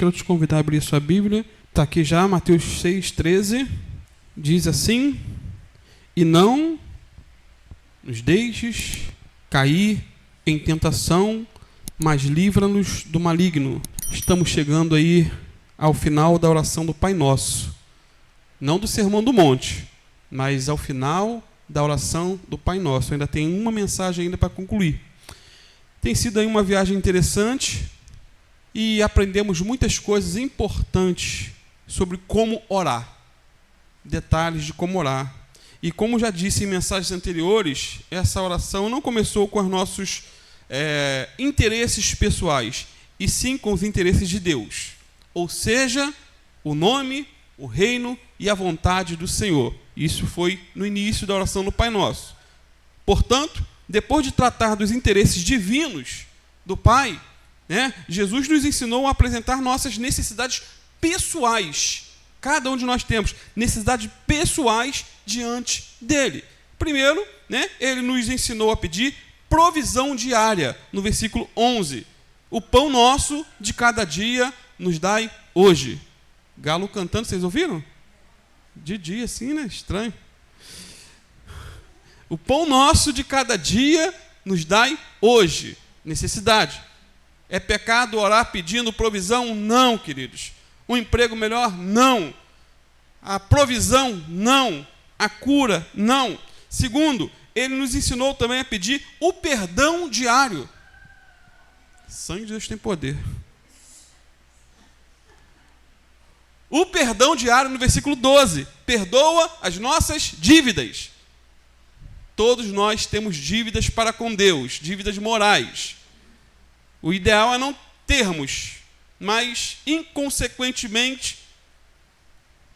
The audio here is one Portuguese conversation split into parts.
quero te convidar a abrir sua Bíblia. Está aqui já, Mateus 6,13. Diz assim: e não nos deixes cair em tentação, mas livra-nos do maligno. Estamos chegando aí ao final da oração do Pai Nosso. Não do Sermão do Monte, mas ao final da oração do Pai Nosso. Ainda tem uma mensagem ainda para concluir. Tem sido aí uma viagem interessante e aprendemos muitas coisas importantes sobre como orar. Detalhes de como orar. E como já disse em mensagens anteriores, essa oração não começou com os nossos interesses pessoais, e sim com os interesses de Deus. Ou seja, o nome, o reino e a vontade do Senhor. Isso foi no início da oração do Pai Nosso. Portanto, depois de tratar dos interesses divinos do Pai, Jesus nos ensinou a apresentar nossas necessidades pessoais. Cada um de nós temos necessidades pessoais diante dele. Primeiro, ele nos ensinou a pedir provisão diária, no versículo 11. O pão nosso de cada dia nos dai hoje. Galo cantando, vocês ouviram? De dia, assim, Estranho. O pão nosso de cada dia nos dai hoje. Necessidade. É pecado orar pedindo provisão? Não, queridos. Um emprego melhor? Não. A provisão? Não. A cura? Não. Segundo, ele nos ensinou também a pedir o perdão diário. Sangue de Deus tem poder. O perdão diário no versículo 12. Perdoa as nossas dívidas. Todos nós temos dívidas para com Deus, dívidas morais. O ideal é não termos, mas inconsequentemente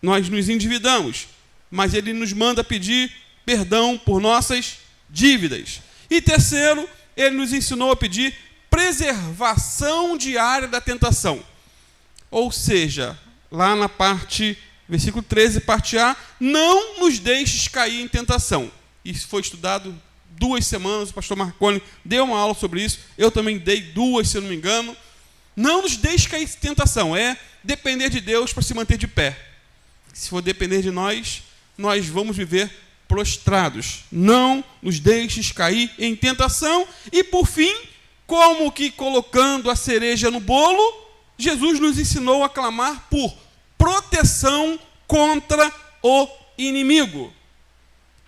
nós nos endividamos. Mas ele nos manda pedir perdão por nossas dívidas. E terceiro, ele nos ensinou a pedir preservação diária da tentação. Ou seja, lá na parte, versículo 13, parte A, não nos deixes cair em tentação. Isso foi estudado 2 semanas, o pastor Marconi deu uma aula sobre isso, eu também dei 2, se eu não me engano. Não nos deixes cair em tentação, é depender de Deus para se manter de pé. Se for depender de nós, nós vamos viver prostrados. Não nos deixes cair em tentação. E por fim, como que colocando a cereja no bolo, Jesus nos ensinou a clamar por proteção contra o inimigo.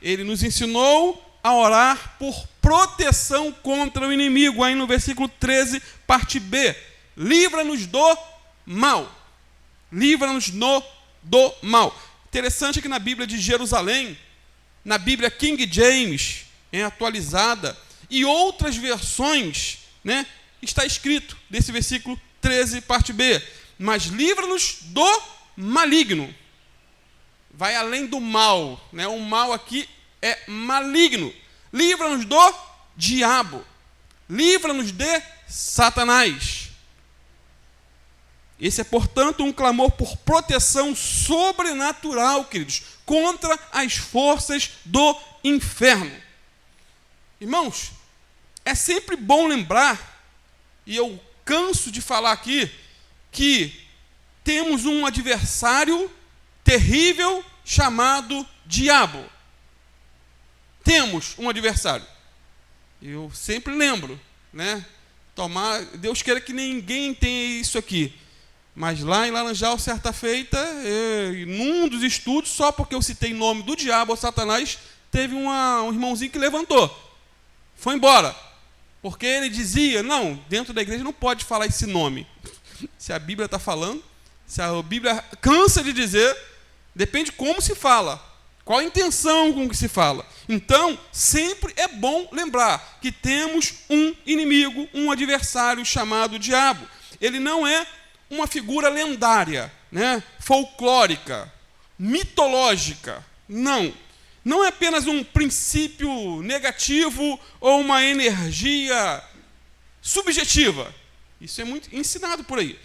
Ele nos ensinou a orar por proteção contra o inimigo. Aí no versículo 13, parte B. Livra-nos do mal. Livra-nos do mal. Interessante que na Bíblia de Jerusalém, na Bíblia King James, atualizada, e outras versões, está escrito desse versículo 13, parte B. Mas livra-nos do maligno. Vai além do mal. O mal aqui é maligno. Livra-nos do diabo. Livra-nos de Satanás. Esse é, portanto, um clamor por proteção sobrenatural, queridos, contra as forças do inferno. Irmãos, é sempre bom lembrar, e eu canso de falar aqui, que temos um adversário terrível chamado diabo. Temos um adversário. Eu sempre lembro, Deus queira que ninguém tenha isso aqui. Mas lá em Laranjal, certa feita, num dos estudos, só porque eu citei o nome do diabo ou Satanás, teve um irmãozinho que levantou. Foi embora. Porque ele dizia, não, dentro da igreja não pode falar esse nome. Se a Bíblia está falando, se a Bíblia cansa de dizer, depende como se fala. Qual a intenção com que se fala. Então, sempre é bom lembrar que temos um inimigo, um adversário chamado diabo. Ele não é uma figura lendária, folclórica, mitológica. Não. Não é apenas um princípio negativo ou uma energia subjetiva. Isso é muito ensinado por aí.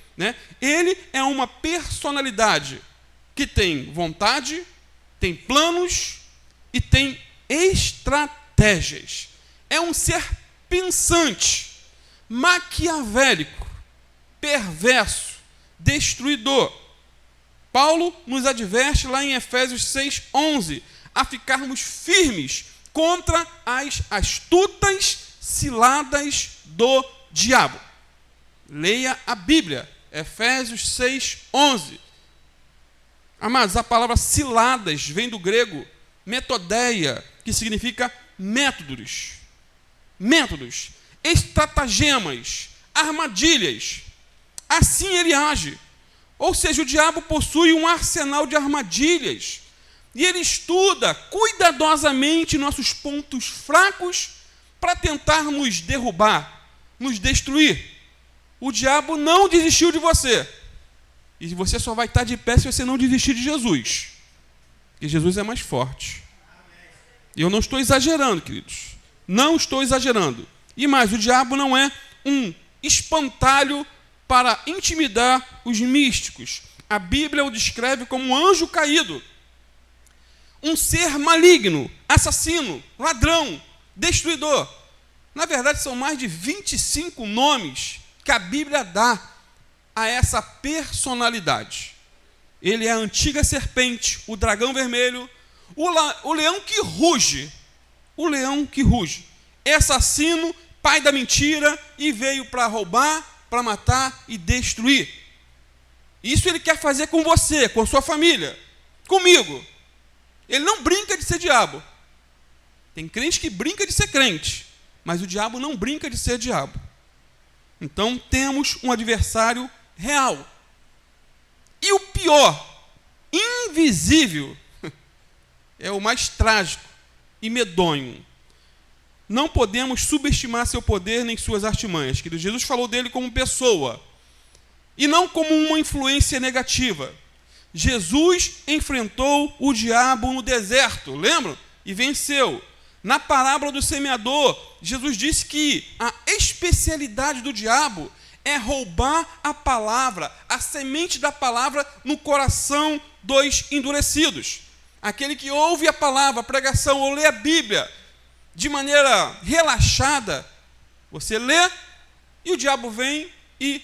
Ele é uma personalidade que tem vontade, tem planos e tem estratégias. É um ser pensante, maquiavélico, perverso, destruidor. Paulo nos adverte lá em Efésios 6:11 a ficarmos firmes contra as astutas ciladas do diabo. Leia a Bíblia, Efésios 6:11. Amados, a palavra ciladas vem do grego metodeia, que significa métodos, estratagemas, armadilhas. Assim ele age. Ou seja, o diabo possui um arsenal de armadilhas e ele estuda cuidadosamente nossos pontos fracos para tentar nos derrubar, nos destruir. O diabo não desistiu de você. E você só vai estar de pé se você não desistir de Jesus. Porque Jesus é mais forte. E eu não estou exagerando, queridos. Não estou exagerando. E mais, o diabo não é um espantalho para intimidar os místicos. A Bíblia o descreve como um anjo caído. Um ser maligno, assassino, ladrão, destruidor. Na verdade, são mais de 25 nomes que a Bíblia dá a essa personalidade. Ele é a antiga serpente, o dragão vermelho, o leão que ruge. O leão que ruge. É assassino, pai da mentira, e veio para roubar, para matar e destruir. Isso ele quer fazer com você, com a sua família, comigo. Ele não brinca de ser diabo. Tem crente que brinca de ser crente, mas o diabo não brinca de ser diabo. Então temos um adversário real. E o pior, invisível, é o mais trágico e medonho. Não podemos subestimar seu poder nem suas artimanhas. Que Jesus falou dele como pessoa e não como uma influência negativa. Jesus enfrentou o diabo no deserto, lembram? E venceu. Na parábola do semeador, Jesus disse que a especialidade do diabo é roubar a palavra, a semente da palavra no coração dos endurecidos. Aquele que ouve a palavra, a pregação ou lê a Bíblia de maneira relaxada, você lê e o diabo vem e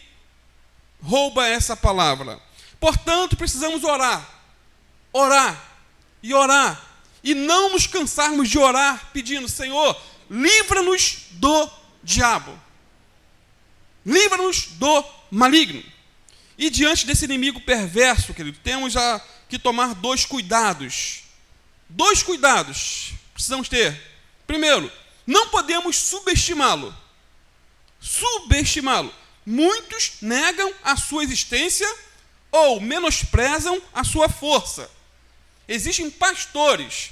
rouba essa palavra. Portanto, precisamos orar e não nos cansarmos de orar pedindo: Senhor, livra-nos do diabo, livra-nos do maligno. E diante desse inimigo perverso, querido, temos já que tomar dois cuidados precisamos ter. Primeiro, não podemos subestimá-lo. Muitos negam a sua existência ou menosprezam a sua força. Existem pastores,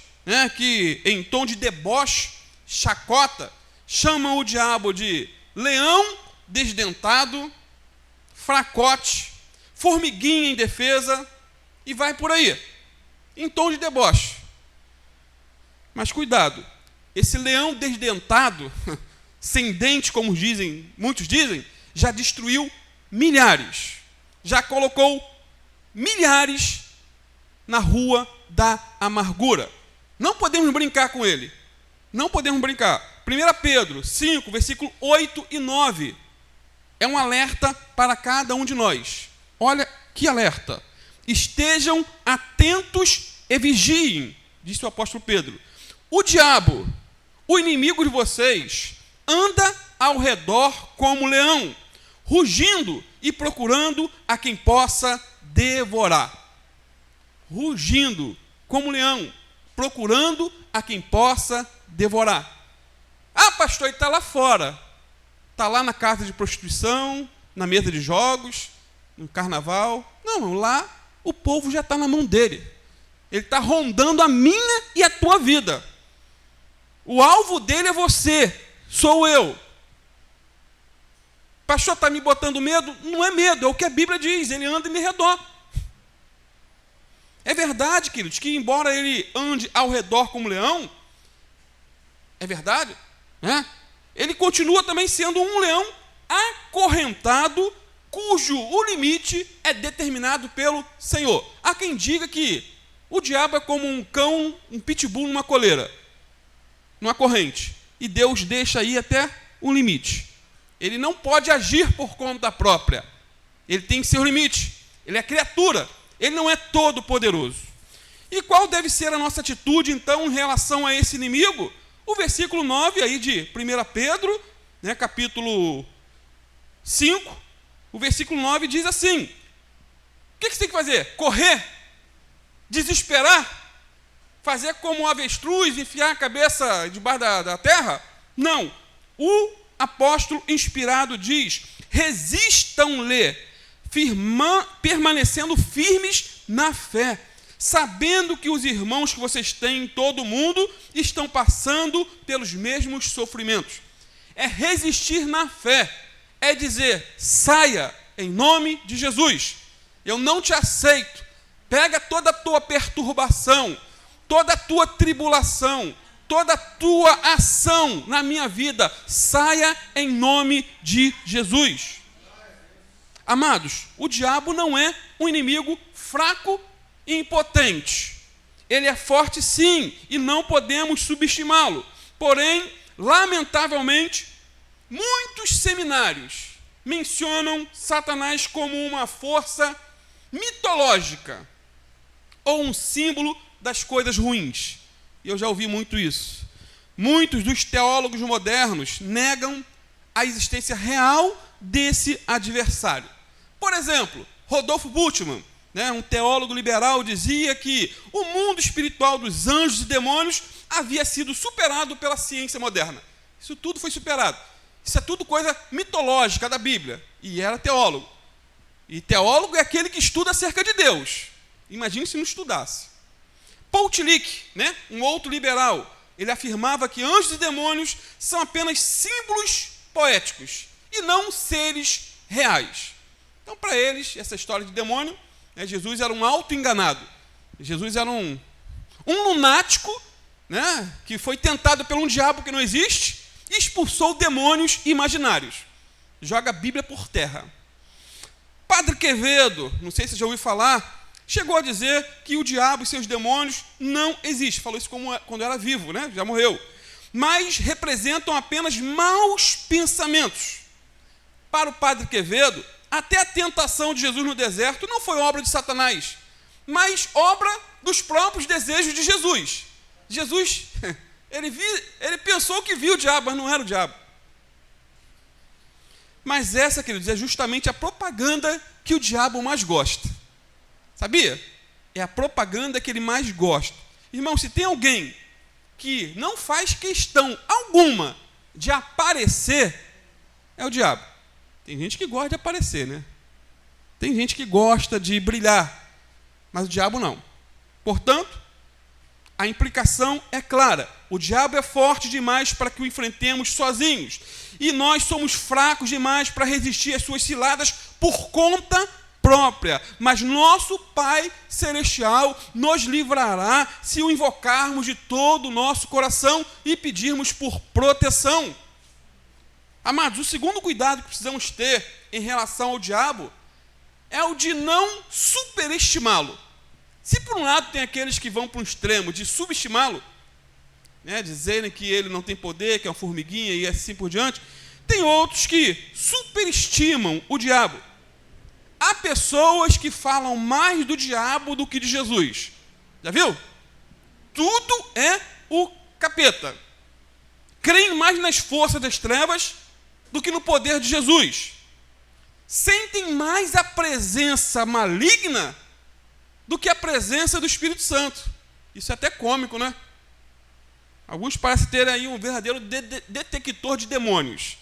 que em tom de deboche, chacota, chamam o diabo de leão desdentado, fracote, formiguinha indefesa, e vai por aí, em tom de deboche. Mas cuidado, esse leão desdentado, sem dente, como muitos dizem, já destruiu milhares, já colocou milhares na rua da amargura. Não podemos brincar com ele. Não podemos brincar. 1 Pedro 5, versículo 8 e 9. É um alerta para cada um de nós. Olha que alerta. Estejam atentos e vigiem, disse o apóstolo Pedro. O diabo, o inimigo de vocês, anda ao redor como leão, rugindo e procurando a quem possa devorar. Rugindo como leão, procurando a quem possa devorar. Ah, pastor, ele está lá fora. Está lá na casa de prostituição, na mesa de jogos, no carnaval. Não, lá o povo já está na mão dele. Ele está rondando a minha e a tua vida. O alvo dele é você, sou eu. Pastor, está me botando medo? Não é medo, é o que a Bíblia diz, ele anda em meu redor. É verdade, queridos, que embora ele ande ao redor como leão, é verdade, ele continua também sendo um leão acorrentado, cujo o limite é determinado pelo Senhor. Há quem diga que o diabo é como um cão, um pitbull numa coleira, numa corrente, e Deus deixa aí até um limite. Ele não pode agir por conta própria. Ele tem seu limite. Ele é criatura. Ele não é todo poderoso. E qual deve ser a nossa atitude, então, em relação a esse inimigo? O versículo 9 aí de 1 Pedro, capítulo 5, o versículo 9 diz assim: o que você tem que fazer? Correr? Desesperar? Fazer como um avestruz, enfiar a cabeça debaixo da terra? Não. O apóstolo inspirado diz: resistam-lhe, permanecendo firmes na fé, sabendo que os irmãos que vocês têm em todo o mundo estão passando pelos mesmos sofrimentos. É resistir na fé, é dizer: saia em nome de Jesus, eu não te aceito. Pega toda a tua perturbação, toda a tua tribulação, toda a tua ação na minha vida, saia em nome de Jesus. Amados, o diabo não é um inimigo fraco e impotente. Ele é forte sim, e não podemos subestimá-lo. Porém, lamentavelmente, muitos seminários mencionam Satanás como uma força mitológica ou um símbolo das coisas ruins. E eu já ouvi muito isso. Muitos dos teólogos modernos negam a existência real desse adversário. Por exemplo, Rodolfo Bultmann, um teólogo liberal, dizia que o mundo espiritual dos anjos e demônios havia sido superado pela ciência moderna. Isso tudo foi superado. Isso é tudo coisa mitológica da Bíblia. E era teólogo. E teólogo é aquele que estuda acerca de Deus. Imagine se não estudasse. Paul Tillich, um outro liberal, ele afirmava que anjos e demônios são apenas símbolos poéticos e não seres reais. Então, para eles, essa história de demônio, Jesus era um auto-enganado. Jesus era um lunático, que foi tentado por um diabo que não existe e expulsou demônios imaginários. Joga a Bíblia por terra. Padre Quevedo, não sei se você já ouviu falar, chegou a dizer que o diabo e seus demônios não existem. Falou isso quando era vivo, já morreu. Mas representam apenas maus pensamentos. Para o Padre Quevedo, até a tentação de Jesus no deserto não foi obra de Satanás, mas obra dos próprios desejos de Jesus. Jesus, ele pensou que viu o diabo, mas não era o diabo. Mas essa, queridos, é justamente a propaganda que o diabo mais gosta. Sabia? É a propaganda que ele mais gosta. Irmão, se tem alguém que não faz questão alguma de aparecer, é o diabo. Tem gente que gosta de aparecer, Tem gente que gosta de brilhar, mas o diabo não. Portanto, a implicação é clara. O diabo é forte demais para que o enfrentemos sozinhos. E nós somos fracos demais para resistir às suas ciladas por conta própria. Mas nosso Pai Celestial nos livrará se o invocarmos de todo o nosso coração e pedirmos por proteção. Amados, o segundo cuidado que precisamos ter em relação ao diabo é o de não superestimá-lo. Se por um lado tem aqueles que vão para um extremo de subestimá-lo, dizerem que ele não tem poder, que é uma formiguinha e assim por diante, tem outros que superestimam o diabo. Há pessoas que falam mais do diabo do que de Jesus. Já viu? Tudo é o capeta. Creem mais nas forças das trevas do que no poder de Jesus. Sentem mais a presença maligna do que a presença do Espírito Santo. Isso é até cômico, Alguns parecem ter aí um verdadeiro detector de demônios.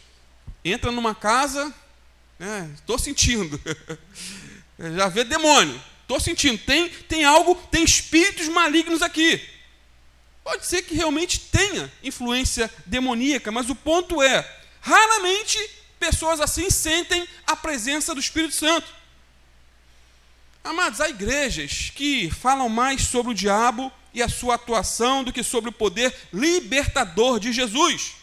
Entra numa casa, estou sentindo. Já vê demônio, estou sentindo. Tem algo, tem espíritos malignos aqui. Pode ser que realmente tenha influência demoníaca, mas o ponto é, raramente pessoas assim sentem a presença do Espírito Santo. Amados, há igrejas que falam mais sobre o diabo e a sua atuação do que sobre o poder libertador de Jesus.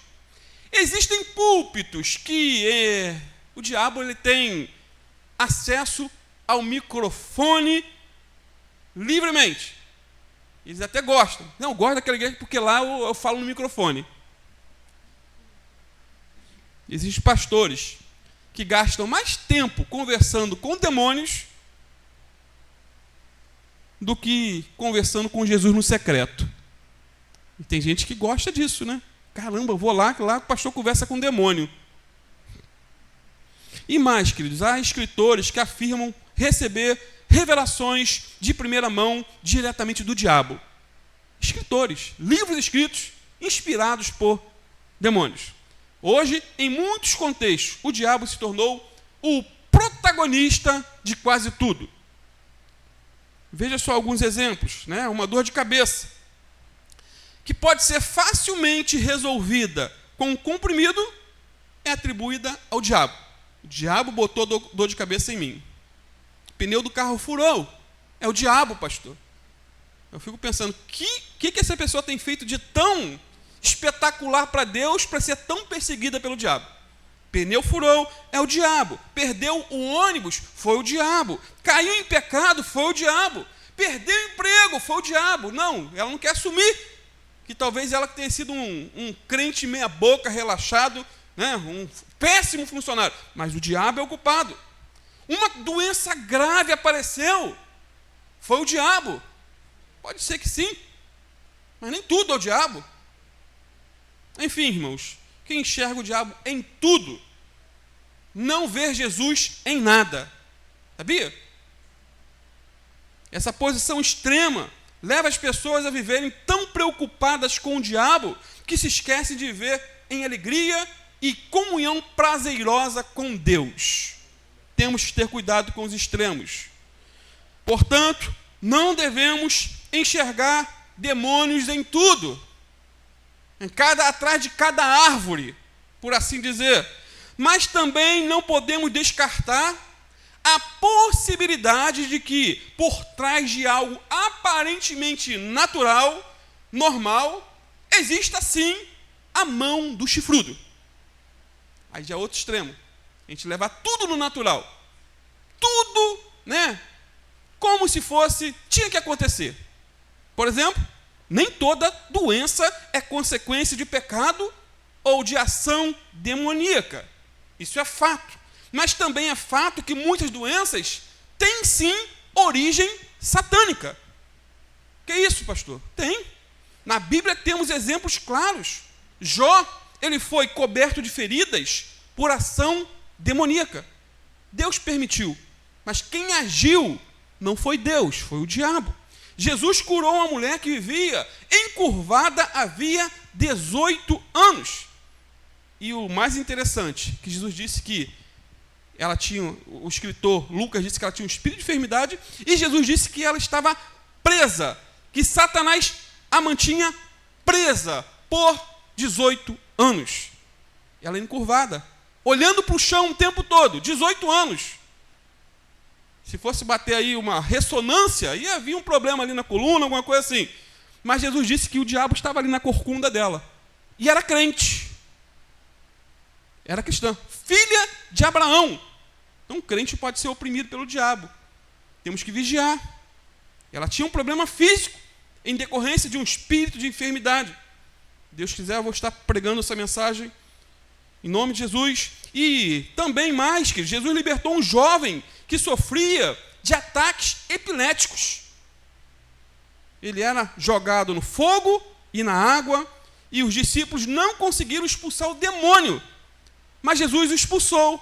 Existem púlpitos que o diabo ele tem acesso ao microfone livremente. Eles até gostam. Não, eu gosto daquela igreja porque lá eu falo no microfone. Existem pastores que gastam mais tempo conversando com demônios do que conversando com Jesus no secreto. E tem gente que gosta disso, né? Caramba, eu vou lá o pastor conversa com o demônio. E mais, queridos, há escritores que afirmam receber revelações de primeira mão diretamente do diabo. Escritores, livros escritos, inspirados por demônios. Hoje, em muitos contextos, o diabo se tornou o protagonista de quase tudo. Veja só alguns exemplos, né? Uma dor de cabeça, que pode ser facilmente resolvida com um comprimido, é atribuída ao diabo. O diabo botou dor de cabeça em mim. O pneu do carro furou. É o diabo, pastor. Eu fico pensando, o que essa pessoa tem feito de tão espetacular para Deus para ser tão perseguida pelo diabo? Pneu furou, é o diabo. Perdeu o ônibus, foi o diabo. Caiu em pecado, foi o diabo. Perdeu o emprego, foi o diabo. Não, ela não quer assumir que talvez ela tenha sido um crente meia boca, relaxado, né? Um péssimo funcionário. Mas o diabo é o culpado. Uma doença grave apareceu, foi o diabo. Pode ser que sim, mas nem tudo é o diabo. Enfim, irmãos, quem enxerga o diabo em tudo, não vê Jesus em nada. Sabia? Essa posição extrema leva as pessoas a viverem tão preocupadas com o diabo que se esquecem de viver em alegria e comunhão prazerosa com Deus. Temos que ter cuidado com os extremos. Portanto, não devemos enxergar demônios em tudo, atrás de cada árvore, por assim dizer. Mas também não podemos descartar a possibilidade de que, por trás de algo aparentemente natural, normal, exista sim a mão do chifrudo. Aí já é outro extremo. A gente leva tudo no natural. Tudo, né? Como se tinha que acontecer. Por exemplo, nem toda doença é consequência de pecado ou de ação demoníaca. Isso é fato. Mas também é fato que muitas doenças têm sim origem satânica. Que isso, pastor? Tem. Na Bíblia temos exemplos claros. Jó, ele foi coberto de feridas por ação demoníaca. Deus permitiu. Mas quem agiu não foi Deus, foi o diabo. Jesus curou uma mulher que vivia encurvada havia 18 anos. E o mais interessante, que Jesus disse que ela tinha, o escritor Lucas disse que ela tinha um espírito de enfermidade, e Jesus disse que ela estava presa, que Satanás a mantinha presa por 18 anos. Ela encurvada, olhando para o chão o tempo todo, 18 anos. Se fosse bater aí uma ressonância, ia vir um problema ali na coluna, alguma coisa assim. Mas Jesus disse que o diabo estava ali na corcunda dela. E era crente. Era cristã. Filha de Abraão. Então, um crente pode ser oprimido pelo diabo. Temos que vigiar. Ela tinha um problema físico em decorrência de um espírito de enfermidade. Deus quiser, eu vou estar pregando essa mensagem em nome de Jesus. E também mais, que Jesus libertou um jovem que sofria de ataques epiléticos. Ele era jogado no fogo e na água, e os discípulos não conseguiram expulsar o demônio, mas Jesus o expulsou.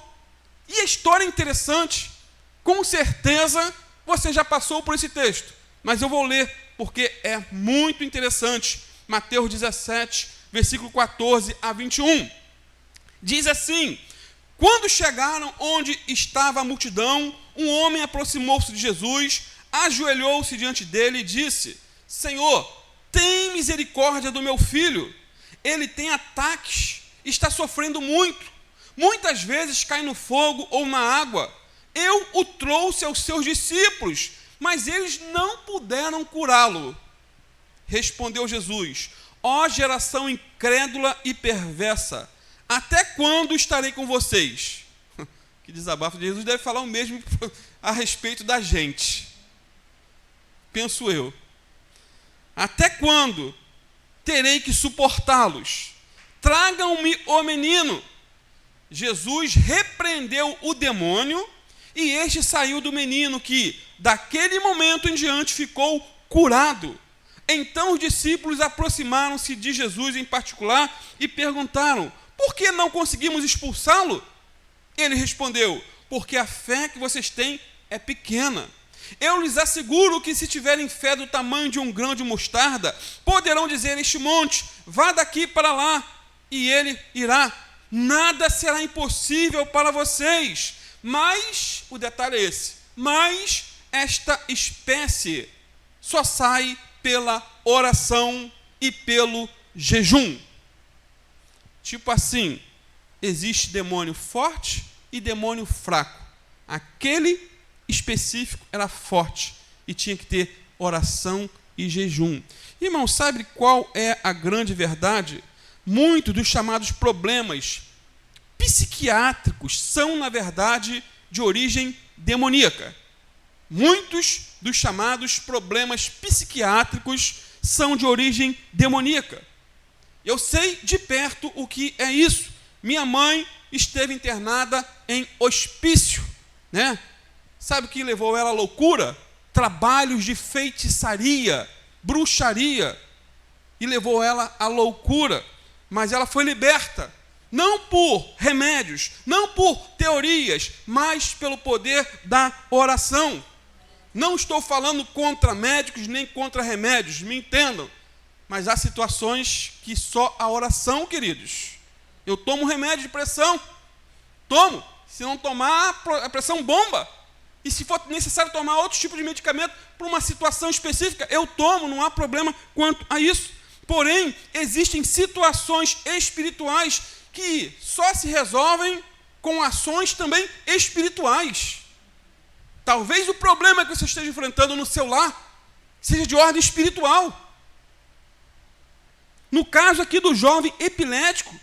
E a história é interessante. Com certeza você já passou por esse texto, mas eu vou ler porque é muito interessante. Mateus 17, versículo 14 a 21. Diz assim: quando chegaram onde estava a multidão, um homem aproximou-se de Jesus, ajoelhou-se diante dele e disse: Senhor, tem misericórdia do meu filho. Ele tem ataques, está sofrendo muito. Muitas vezes cai no fogo ou na água. Eu o trouxe aos seus discípulos, mas eles não puderam curá-lo. Respondeu Jesus: ó geração incrédula e perversa, até quando estarei com vocês? Que desabafo de Jesus, deve falar o mesmo a respeito da gente. Penso eu. Até quando terei que suportá-los? Tragam-me o menino. Jesus repreendeu o demônio e este saiu do menino, que daquele momento em diante ficou curado. Então os discípulos aproximaram-se de Jesus em particular e perguntaram: por que não conseguimos expulsá-lo? Ele respondeu: porque a fé que vocês têm é pequena. Eu lhes asseguro que, se tiverem fé do tamanho de um grão de mostarda, poderão dizer a este monte: vá daqui para lá, e ele irá. Nada será impossível para vocês. Mas, o detalhe é esse, mas esta espécie só sai pela oração e pelo jejum. Tipo assim, existe demônio forte e demônio fraco. Aquele específico era forte e tinha que ter oração e jejum. Irmão, sabe qual é a grande verdade? Muitos dos chamados problemas psiquiátricos são, na verdade, de origem demoníaca. Muitos dos chamados problemas psiquiátricos são de origem demoníaca. Eu sei de perto o que é isso. Minha mãe esteve internada em hospício, né? Sabe o que levou ela à loucura? Trabalhos de feitiçaria, bruxaria, e levou ela à loucura. Mas ela foi liberta, não por remédios, não por teorias, mas pelo poder da oração. Não estou falando contra médicos nem contra remédios, me entendam. Mas há situações que só a oração, queridos. Eu tomo remédio de pressão, tomo. Se não tomar, a pressão bomba. E se for necessário tomar outro tipo de medicamento para uma situação específica, eu tomo, não há problema quanto a isso. Porém, existem situações espirituais que só se resolvem com ações também espirituais. Talvez o problema que você esteja enfrentando no seu lar seja de ordem espiritual. No caso aqui do jovem epilético,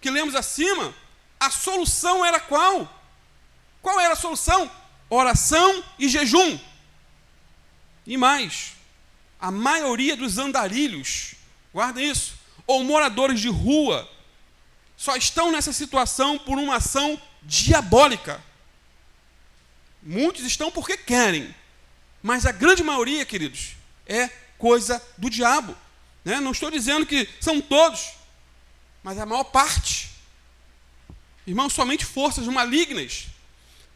que lemos acima, a solução era qual? Qual era a solução? Oração e jejum. E mais, a maioria dos andarilhos, guardem isso, ou moradores de rua, só estão nessa situação por uma ação diabólica. Muitos estão porque querem, mas a grande maioria, queridos, é coisa do diabo. Né? Não estou dizendo que são todos, mas a maior parte. Irmãos, somente forças malignas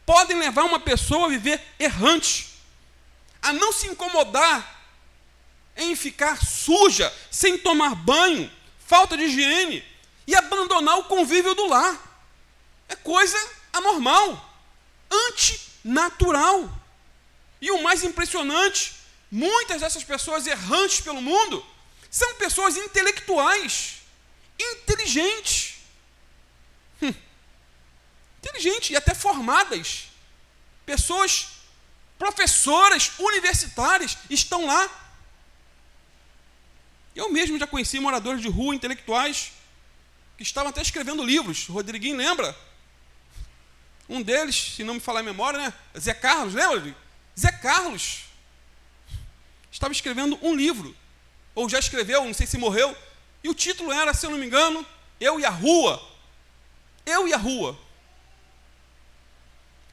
podem levar uma pessoa a viver errante, a não se incomodar em ficar suja, sem tomar banho, falta de higiene, e abandonar o convívio do lar. É coisa anormal, antinatural. E o mais impressionante, muitas dessas pessoas errantes pelo mundo são pessoas intelectuais, inteligentes. Inteligentes e até formadas. Pessoas, professoras universitárias, estão lá. Eu mesmo já conheci moradores de rua intelectuais que estavam até escrevendo livros. O Rodriguinho lembra? Um deles, se não me falar a memória, né? Zé Carlos, lembra? Zé Carlos estava escrevendo um livro, ou já escreveu, não sei se morreu, e o título era, se eu não me engano, Eu e a Rua. Eu e a Rua.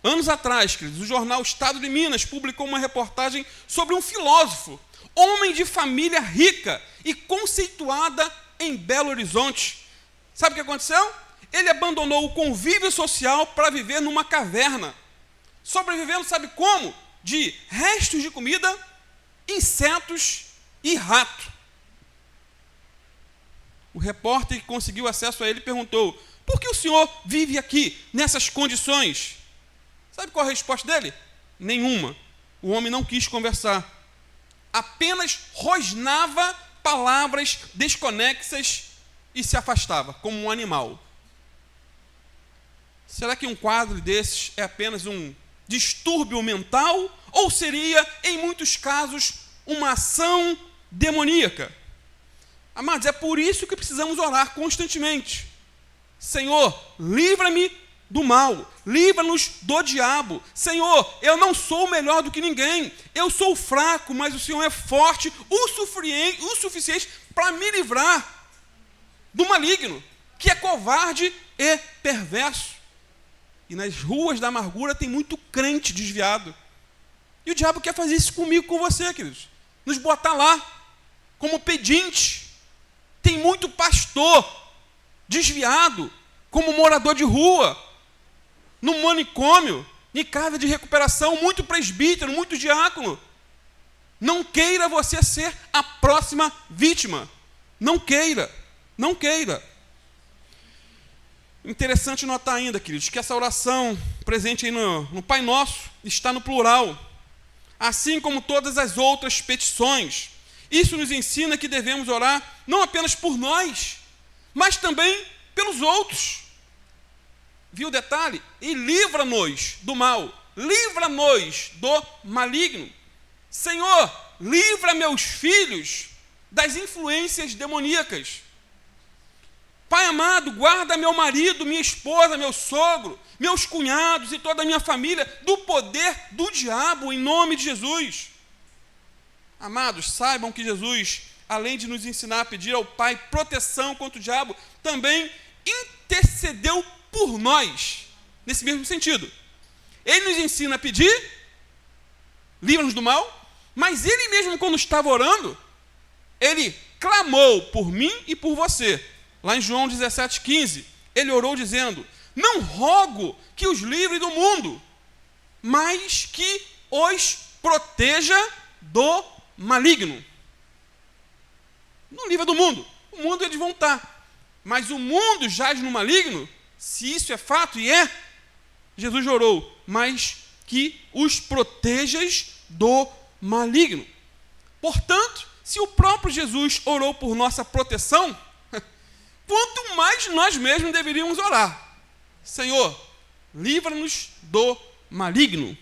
Anos atrás, queridos, o jornal Estado de Minas publicou uma reportagem sobre um filósofo, homem de família rica e conceituada em Belo Horizonte. Sabe o que aconteceu? Ele abandonou o convívio social para viver numa caverna, sobrevivendo, sabe como? De restos de comida, insetos e rato. O repórter que conseguiu acesso a ele perguntou: por que o senhor vive aqui, nessas condições? Sabe qual a resposta dele? Nenhuma. O homem não quis conversar. Apenas rosnava palavras desconexas e se afastava, como um animal. Será que um quadro desses é apenas um distúrbio mental? Ou seria, em muitos casos, uma ação demoníaca? Amados, é por isso que precisamos orar constantemente. Senhor, livra-me do mal, livra-nos do diabo. Senhor, eu não sou melhor do que ninguém, eu sou fraco, mas o Senhor é forte o suficiente para me livrar do maligno, que é covarde e perverso. E nas ruas da amargura tem muito crente desviado. E o diabo quer fazer isso comigo, com você, queridos. Nos botar lá, como pedinte. Tem muito pastor desviado, como morador de rua, no manicômio, em casa de recuperação, muito presbítero, muito diácono. Não queira você ser a próxima vítima. Não queira, não queira. Interessante notar ainda, queridos, que essa oração presente aí no Pai Nosso está no plural, assim como todas as outras petições. Isso nos ensina que devemos orar não apenas por nós, mas também pelos outros. Viu o detalhe? E livra-nos do mal, livra-nos do maligno. Senhor, livra meus filhos das influências demoníacas. Pai amado, guarda meu marido, minha esposa, meu sogro, meus cunhados e toda a minha família do poder do diabo, em nome de Jesus. Amados, saibam que Jesus, além de nos ensinar a pedir ao Pai proteção contra o diabo, também intercedeu por nós, nesse mesmo sentido. Ele nos ensina a pedir, livra-nos do mal, mas ele mesmo, quando estava orando, ele clamou por mim e por você. Lá em João 17,15, ele orou dizendo: não rogo que os livre do mundo, mas que os proteja do maligno. Não livra do mundo. O mundo eles vão estar. Mas o mundo jaz no maligno, se isso é fato, e é, Jesus orou, mas que os protejas do maligno. Portanto, se o próprio Jesus orou por nossa proteção, quanto mais nós mesmos deveríamos orar. Senhor, livra-nos do maligno.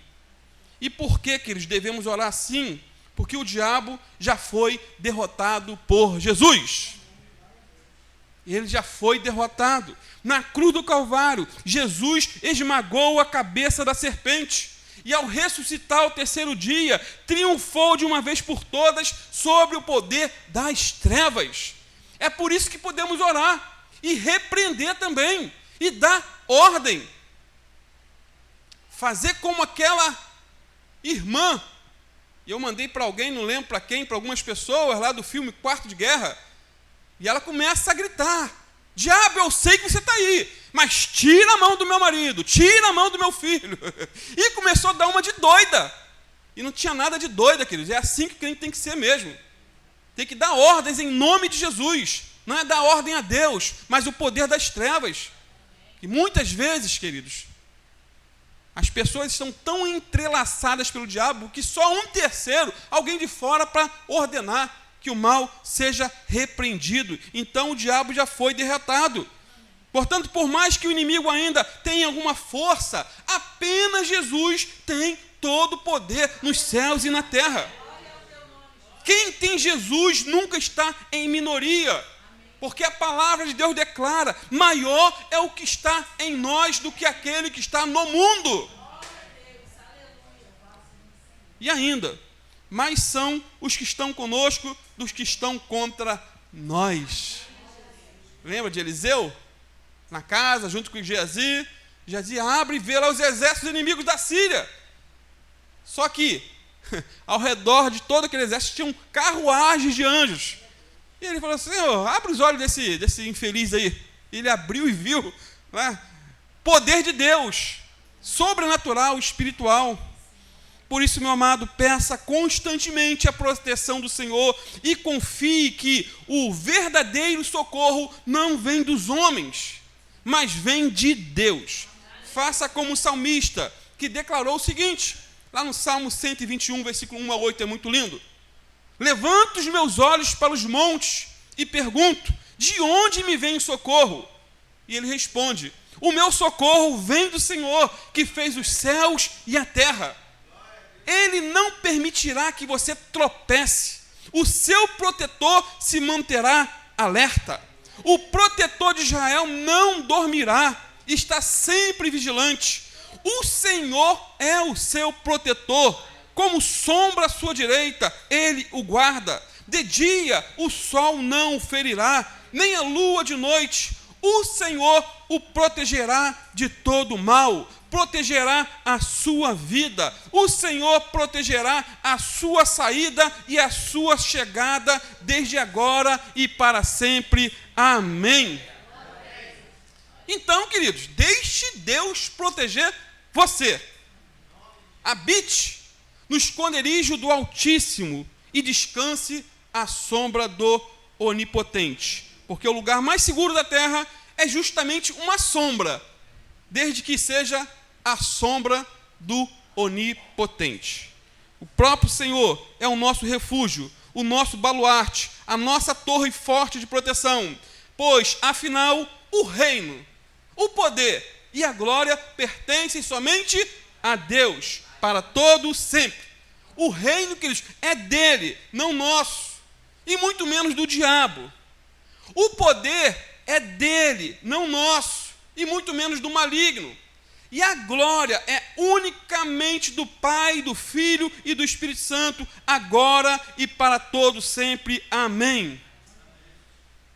E por que eles devemos orar assim? Porque o diabo já foi derrotado por Jesus. Ele já foi derrotado. Na cruz do Calvário, Jesus esmagou a cabeça da serpente. E ao ressuscitar ao terceiro dia, triunfou de uma vez por todas sobre o poder das trevas. É por isso que podemos orar e repreender também, e dar ordem. Fazer como aquela irmã, e eu mandei para alguém, não lembro para quem, para algumas pessoas lá do filme Quarto de Guerra, e ela começa a gritar: diabo, eu sei que você está aí, mas tira a mão do meu marido, tira a mão do meu filho. E começou a dar uma de doida. E não tinha nada de doida, queridos. É assim que crente tem que ser mesmo. Tem que dar ordens em nome de Jesus. Não é dar ordem a Deus, mas o poder das trevas. E muitas vezes, queridos, as pessoas estão tão entrelaçadas pelo diabo que só um terceiro, alguém de fora, para ordenar que o mal seja repreendido. Então o diabo já foi derrotado. Portanto, por mais que o inimigo ainda tenha alguma força, apenas Jesus tem todo o poder nos céus e na terra. Quem tem Jesus nunca está em minoria, porque a palavra de Deus declara: maior é o que está em nós do que aquele que está no mundo. E ainda, mais são os que estão conosco dos que estão contra nós. Lembra de Eliseu? Na casa, junto com Geazi. Geazi abre e vê lá os exércitos inimigos da Síria. Só que, ao redor de todo aquele exército, tinham carruagens de anjos. E ele falou assim: Senhor, abre os olhos desse infeliz aí. Ele abriu e viu, né? Poder de Deus, sobrenatural, espiritual. Por isso, meu amado, peça constantemente a proteção do Senhor e confie que o verdadeiro socorro não vem dos homens, mas vem de Deus. Faça como o salmista, que declarou o seguinte, lá no Salmo 121, versículo 1 a 8, é muito lindo: levanto os meus olhos para os montes e pergunto: de onde me vem o socorro? E ele responde: o meu socorro vem do Senhor, que fez os céus e a terra. Ele não permitirá que você tropece. O seu protetor se manterá alerta. O protetor de Israel não dormirá, está sempre vigilante. O Senhor é o seu protetor, como sombra à sua direita, ele o guarda. De dia o sol não o ferirá, nem a lua de noite. o Senhor o protegerá de todo mal, protegerá a sua vida, o Senhor protegerá a sua saída e a sua chegada, desde agora e para sempre. Amém. Então, queridos, deixe Deus proteger você. Habite no esconderijo do Altíssimo e descanse à sombra do Onipotente. Porque o lugar mais seguro da terra é justamente uma sombra, desde que seja a sombra do Onipotente. O próprio Senhor é o nosso refúgio, o nosso baluarte, a nossa torre forte de proteção. Pois, afinal, o reino, o poder e a glória pertencem somente a Deus, para todo sempre. O reino, queridos, é dele, não nosso, e muito menos do diabo. O poder é dele, não nosso, e muito menos do maligno. E a glória é unicamente do Pai, do Filho e do Espírito Santo, agora e para todo sempre. Amém.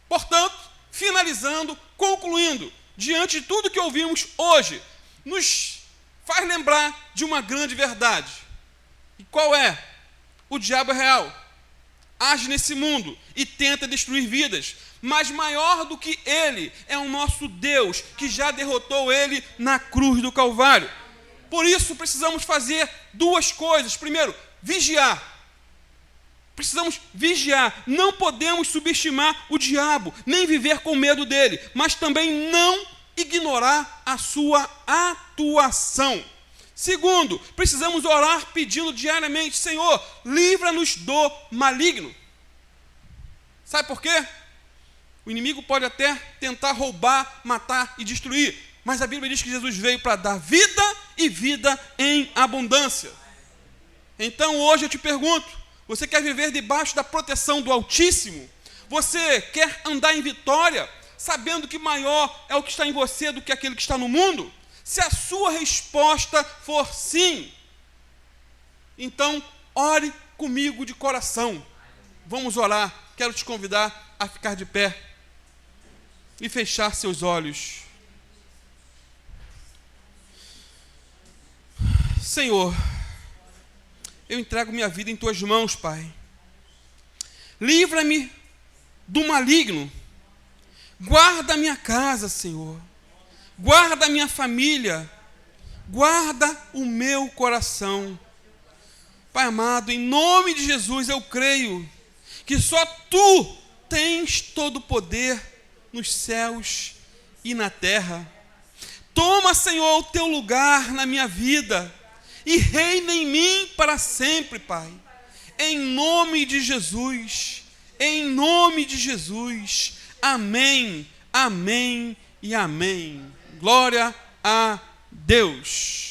Portanto, finalizando, concluindo, diante de tudo que ouvimos hoje, nos faz lembrar de uma grande verdade. E qual é? O diabo é real, age nesse mundo e tenta destruir vidas, mas maior do que ele é o nosso Deus, que já derrotou ele na cruz do Calvário. Por isso precisamos fazer duas coisas. Primeiro, vigiar. Precisamos vigiar, não podemos subestimar o diabo, nem viver com medo dele, mas também não ignorar a sua atuação. Segundo, precisamos orar pedindo diariamente: Senhor, livra-nos do maligno. Sabe por quê? O inimigo pode até tentar roubar, matar e destruir, mas a Bíblia diz que Jesus veio para dar vida e vida em abundância. Então hoje eu te pergunto: você quer viver debaixo da proteção do Altíssimo? Você quer andar em vitória, sabendo que maior é o que está em você do que aquele que está no mundo? Se a sua resposta for sim, então ore comigo de coração. Vamos orar. Quero te convidar a ficar de pé e fechar seus olhos. Senhor, eu entrego minha vida em tuas mãos, Pai. Livra-me do maligno. Guarda a minha casa, Senhor. Guarda a minha família. Guarda o meu coração. Pai amado, em nome de Jesus eu creio que só Tu tens todo o poder nos céus e na terra. Toma, Senhor, o Teu lugar na minha vida e reina em mim para sempre, Pai. Em nome de Jesus, em nome de Jesus. Amém, amém e amém. Glória a Deus.